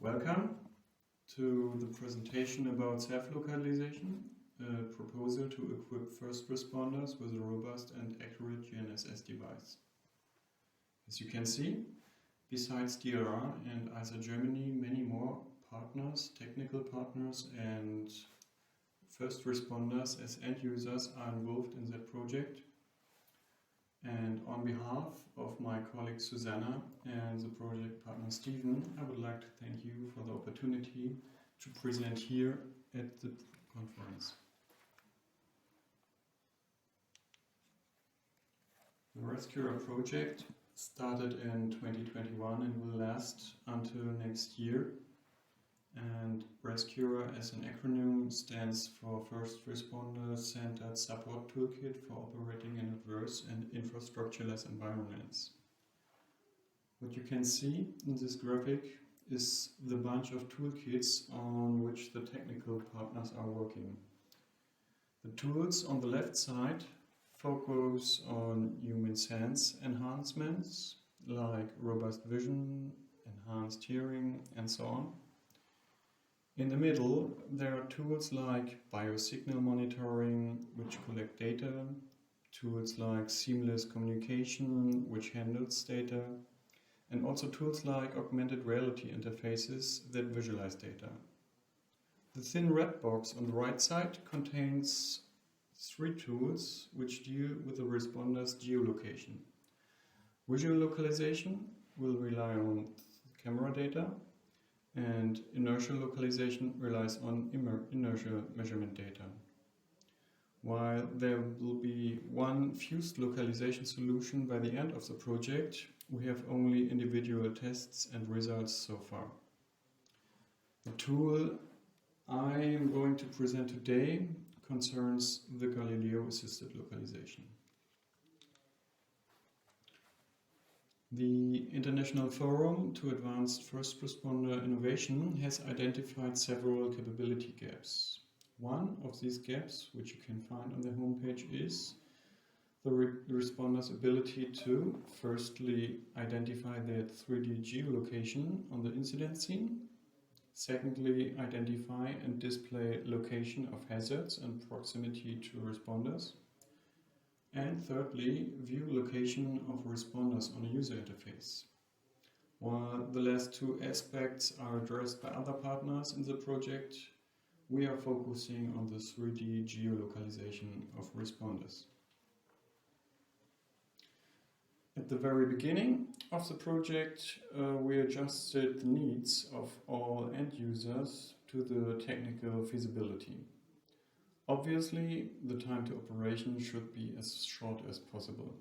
Welcome to the presentation about self-localization, a proposal to equip first responders with a robust and accurate GNSS device. As you can see, besides DLR and ISA Germany, many more partners, technical partners and first responders as end users are involved in that project. And on behalf of my colleague Susanna and the project partner Stephen, I would like to thank you for the opportunity to present here at the conference. The Rescuer project started in 2021 and will last until next year. And Rescuer, as an acronym, stands for First Responder Centered Support Toolkit for Operating in Adverse and Infrastructureless Environments. What you can see in this graphic is the bunch of toolkits on which the technical partners are working. The tools on the left side focus on human sense enhancements like robust vision, enhanced hearing, and so on. In the middle, there are tools like biosignal monitoring, which collect data, tools like seamless communication, which handles data, and also tools like augmented reality interfaces that visualize data. The thin red box on the right side contains 3 tools which deal with the responder's geolocation. Visual localization will rely on camera data, and inertial localization relies on inertial measurement data. While there will be one fused localization solution by the end of the project, we have only individual tests and results so far. The tool I am going to present today concerns the Galileo assisted localization. The International Forum to Advanced First Responder Innovation has identified several capability gaps. One of these gaps, which you can find on the homepage, is the responder's ability to firstly identify their 3D geolocation on the incident scene, secondly identify and display location of hazards and proximity to responders, and thirdly, view location of responders on a user interface. While the last 2 aspects are addressed by other partners in the project, we are focusing on the 3D geolocalization of responders. At the very beginning of the project, we adjusted the needs of all end users to the technical feasibility. Obviously, the time to operation should be as short as possible.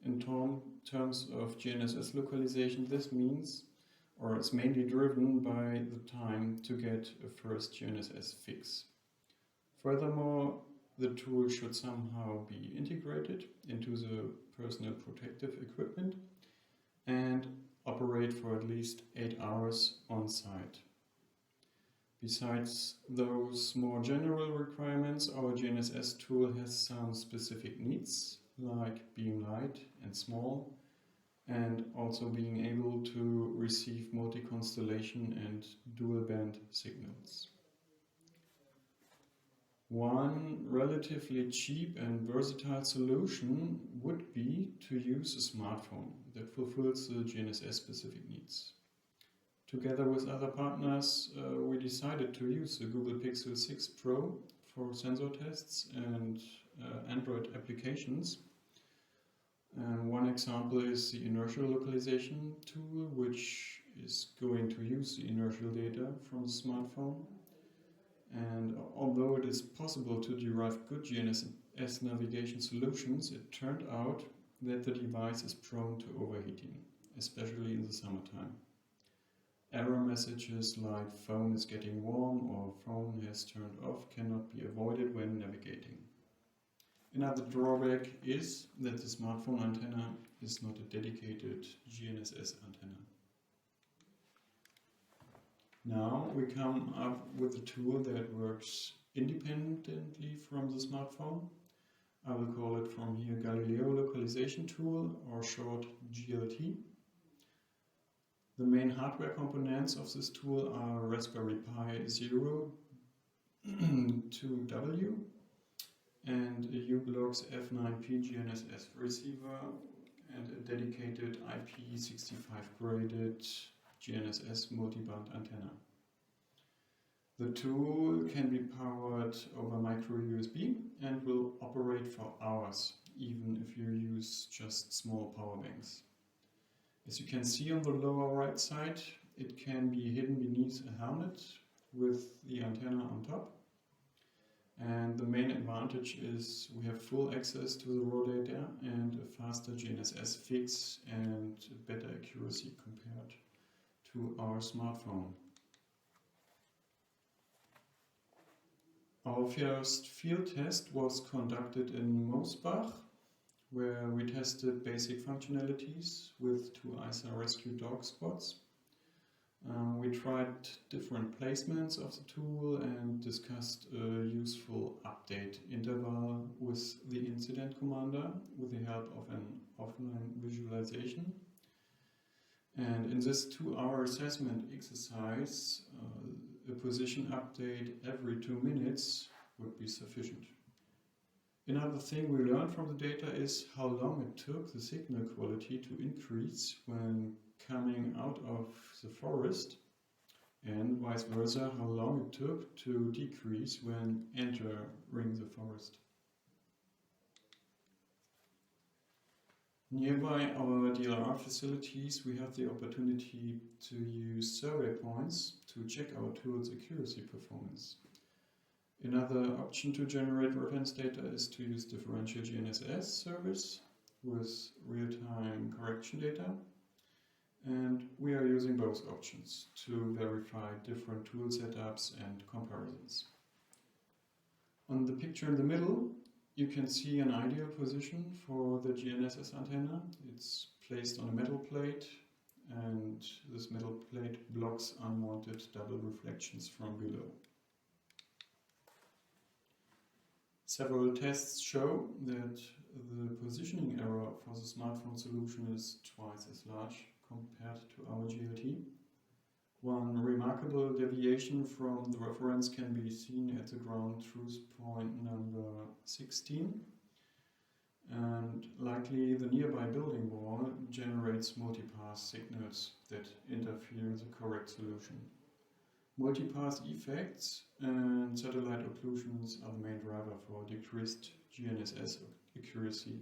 In terms of GNSS localization, this means, or is mainly driven by the time to get a first GNSS fix. Furthermore, the tool should somehow be integrated into the personal protective equipment and operate for at least 8 hours on site. Besides those more general requirements, our GNSS tool has some specific needs, like being light and small, and also being able to receive multi-constellation and dual-band signals. One relatively cheap and versatile solution would be to use a smartphone that fulfills the GNSS-specific needs. Together with other partners, we decided to use the Google Pixel 6 Pro for sensor tests and Android applications. One example is the inertial localization tool, which is going to use the inertial data from the smartphone. And although it is possible to derive good GNSS navigation solutions, it turned out that the device is prone to overheating, especially in the summertime. Error messages like phone is getting warm or phone has turned off cannot be avoided when navigating. Another drawback is that the smartphone antenna is not a dedicated GNSS antenna. Now we come up with a tool that works independently from the smartphone. I will call it from here Galileo Localization Tool, or short GLT. The main hardware components of this tool are Raspberry Pi 0 2W and a U-Blox F9P GNSS receiver and a dedicated IP65 graded GNSS multiband antenna. The tool can be powered over micro USB and will operate for hours, even if you use just small power banks. As you can see on the lower right side, it can be hidden beneath a helmet with the antenna on top. And the main advantage is we have full access to the raw data and a faster GNSS fix and better accuracy compared to our smartphone. Our first field test was conducted in Mosbach, where we tested basic functionalities with 2 ISA rescue dog spots. We tried different placements of the tool and discussed a useful update interval with the incident commander with the help of an offline visualization. And in this 2-hour assessment exercise, a position update every 2 minutes would be sufficient. Another thing we learned from the data is how long it took the signal quality to increase when coming out of the forest, and vice versa, how long it took to decrease when entering the forest. Nearby our DLR facilities, we have the opportunity to use survey points to check our tool's accuracy performance. Another option to generate reference data is to use differential GNSS service with real-time correction data. And we are using both options to verify different tool setups and comparisons. On the picture in the middle, you can see an ideal position for the GNSS antenna. It's placed on a metal plate, and this metal plate blocks unwanted double reflections from below. Several tests show that the positioning error for the smartphone solution is twice as large compared to our GLT. One remarkable deviation from the reference can be seen at the ground truth point number 16, and likely the nearby building wall generates multipath signals that interfere with the correct solution. Multipath effects and satellite occlusions are the main driver for decreased GNSS accuracy.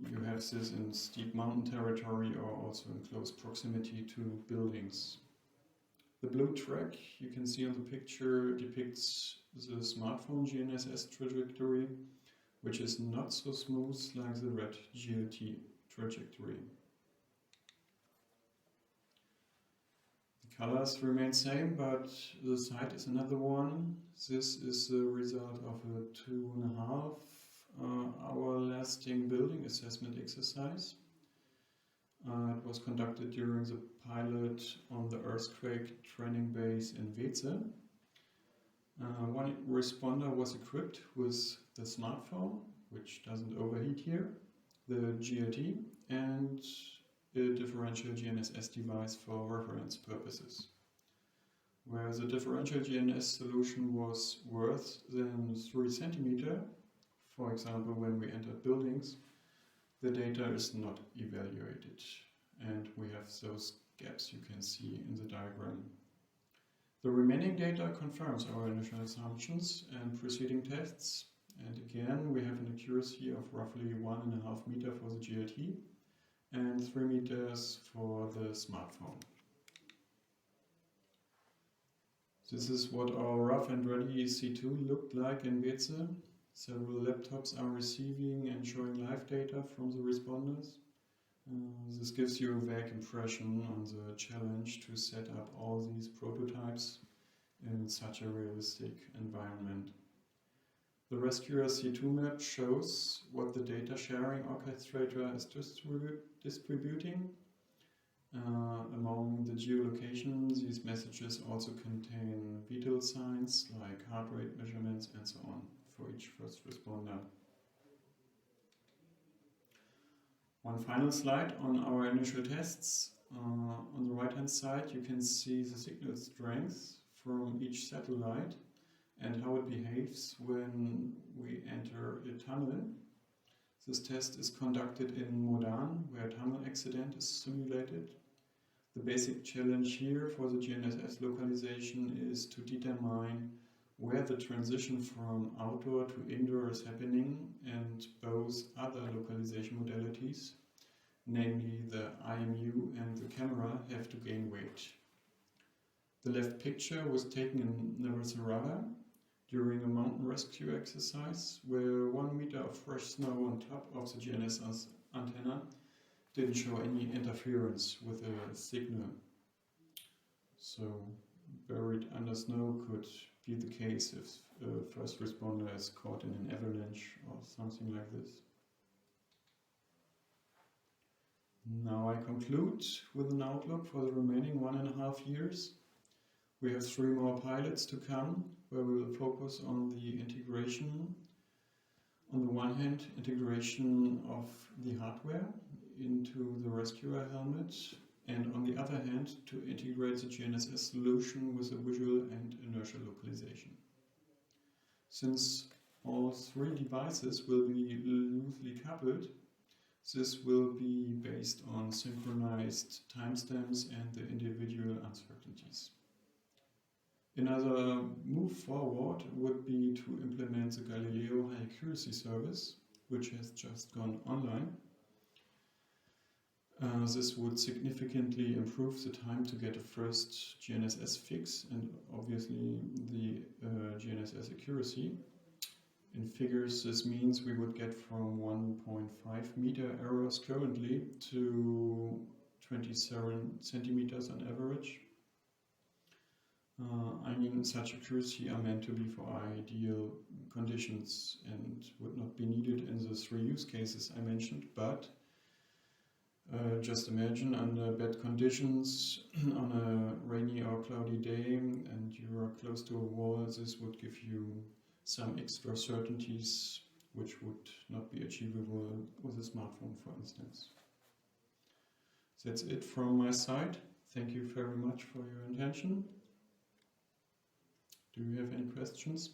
You have this in steep mountain territory or also in close proximity to buildings. The blue track you can see on the picture depicts the smartphone GNSS trajectory, which is not so smooth like the red GLT trajectory. The colors remain same, but the site is another one. This is the result of a 2.5 hour lasting building assessment exercise. It was conducted during the pilot on the earthquake training base in Weeze. One responder was equipped with the smartphone, which doesn't overheat here, the GLT, and a differential GNSS device for reference purposes. Where the differential GNSS solution was worse than 3 cm, for example when we entered buildings, the data is not evaluated, and we have those gaps you can see in the diagram. The remaining data confirms our initial assumptions and preceding tests, and again we have an accuracy of roughly 1.5 meters for the GLT and 3 meters for the smartphone. This is what our rough and ready C2 looked like in Weeze. Several laptops are receiving and showing live data from the responders. This gives you a vague impression on the challenge to set up all these prototypes in such a realistic environment. The Rescuer C2 map shows what the data sharing orchestrator is distributing. Among the geolocation, these messages also contain vital signs like heart rate measurements and so on for each first responder. One final slide on our initial tests. On the right hand side you can see the signal strength from each satellite and how it behaves when we enter a tunnel. This test is conducted in Modan, where a tunnel accident is simulated. The basic challenge here for the GNSS localization is to determine where the transition from outdoor to indoor is happening, and both other localization modalities, namely the IMU and the camera, have to gain weight. The left picture was taken in Navarra during a mountain rescue exercise where 1 meter of fresh snow on top of the GNSS antenna didn't show any interference with the signal. So buried under snow could be the case if a first responder is caught in an avalanche or something like this. Now I conclude with an outlook for the remaining 1.5 years. We have 3 more pilots to come, where we will focus on the integration. On the one hand, integration of the hardware into the rescuer helmet, and on the other hand, to integrate the GNSS solution with a visual and inertial localization. Since all 3 devices will be loosely coupled, this will be based on synchronized timestamps and the individual uncertainties. Another move forward would be to implement the Galileo high accuracy service, which has just gone online. This would significantly improve the time to get a first GNSS fix and obviously the GNSS accuracy. In figures, this means we would get from 1.5 meter errors currently to 27 centimeters on average. I mean, such accuracy are meant to be for ideal conditions and would not be needed in the 3 use cases I mentioned, but just imagine under bad conditions on a rainy or cloudy day and you are close to a wall, this would give you some extra certainties which would not be achievable with a smartphone, for instance. That's it from my side. Thank you very much for your attention. Do you have any questions?